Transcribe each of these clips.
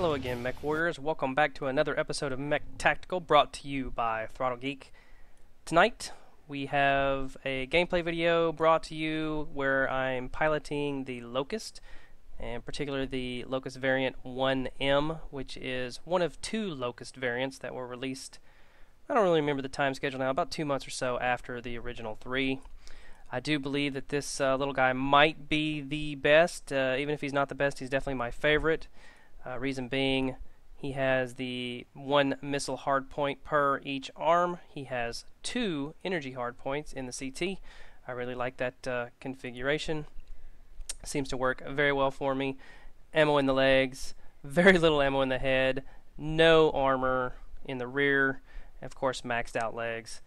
Hello again, Mech Warriors. Welcome back to another episode of Mech Tactical, brought to you by Throttle Geek. Tonight, we have a gameplay video brought to you where I'm piloting the Locust, and particularly the Locust variant 1M, which is one of two Locust variants that were released. I don't really remember the time schedule now, about 2 months or so after the original 3. I do believe that this little guy might be the best. Even if he's not the best, he's definitely my favorite. Reason being, he has the 1 missile hardpoint per each arm. He has 2 energy hardpoints in the CT. I really like that configuration. Seems to work very well for me. Ammo in the legs, very little ammo in the head, no armor in the rear, and of course maxed out legs.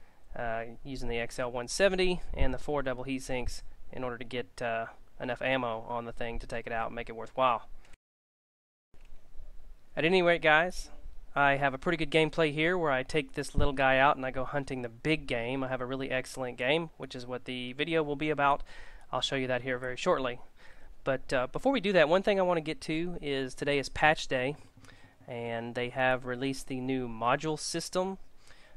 Using the XL170 and the 4 double heat sinks in order to get enough ammo on the thing to take it out and make it worthwhile. At any rate, guys, I have a pretty good gameplay here where I take this little guy out and I go hunting the big game. I have a really excellent game, which is what the video will be about. I'll show you that here very shortly. But before we do that, one thing I want to get to is today is patch day, and they have released the new module system.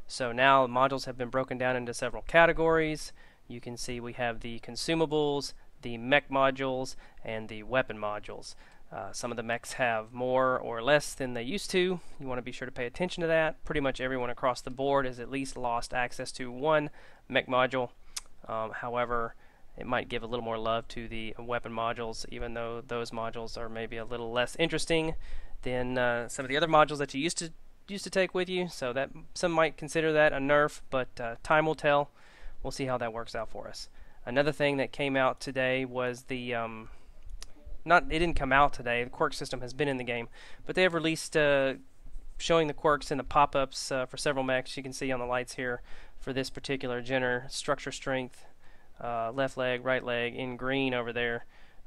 So now modules have been broken down into several categories. You can see we have the consumables, the mech modules, and the weapon modules. Some of the mechs have more or less than they used to. You want to be sure to pay attention to that. Pretty much everyone across the board has at least lost access to one mech module. However, it might give a little more love to the weapon modules, even though those modules are maybe a little less interesting than some of the other modules that you used to take with you. So that some might consider that a nerf, but time will tell. We'll see how that works out for us. Another thing that came out today was the it didn't come out today. The quirk system has been in the game, but they have released showing the quirks in the pop-ups for several mechs. You can see on the lights here for this particular Jenner structure strength, left leg, right leg in green over there,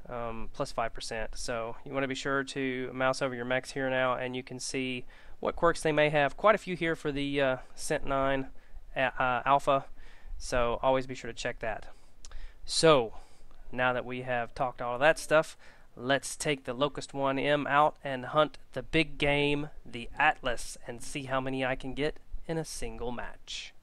plus 5%. So you want to be sure to mouse over your mechs here now, and you can see what quirks they may have. Quite a few here for the Cent 9 Alpha, so always be sure to check that. So now that we have talked all of that stuff, let's take the Locust 1M out and hunt the big game, the Atlas, and see how many I can get in a single match.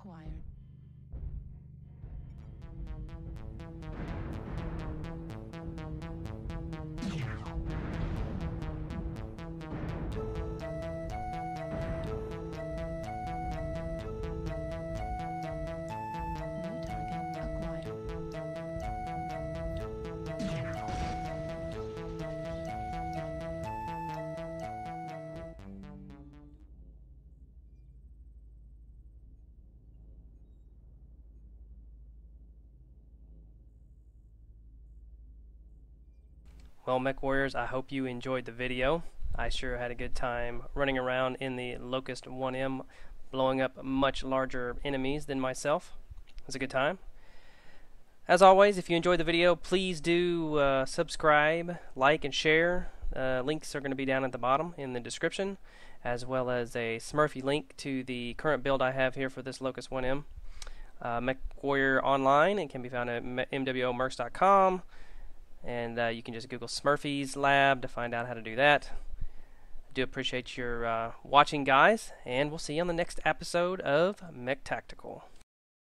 acquired. New target acquired. Well, Mech Warriors, I hope you enjoyed the video. I sure had a good time running around in the Locust 1M, blowing up much larger enemies than myself. It was a good time. As always, if you enjoyed the video, please do subscribe, like, and share. Links are going to be down at the bottom in the description, as well as a Smurfy link to the current build I have here for this Locust 1M. Mechwarrior Online, it can be found at MWOmercs.com. And you can just Google Smurfy's Lab to find out how to do that. I do appreciate your watching, guys, and we'll see you on the next episode of Mech Tactical.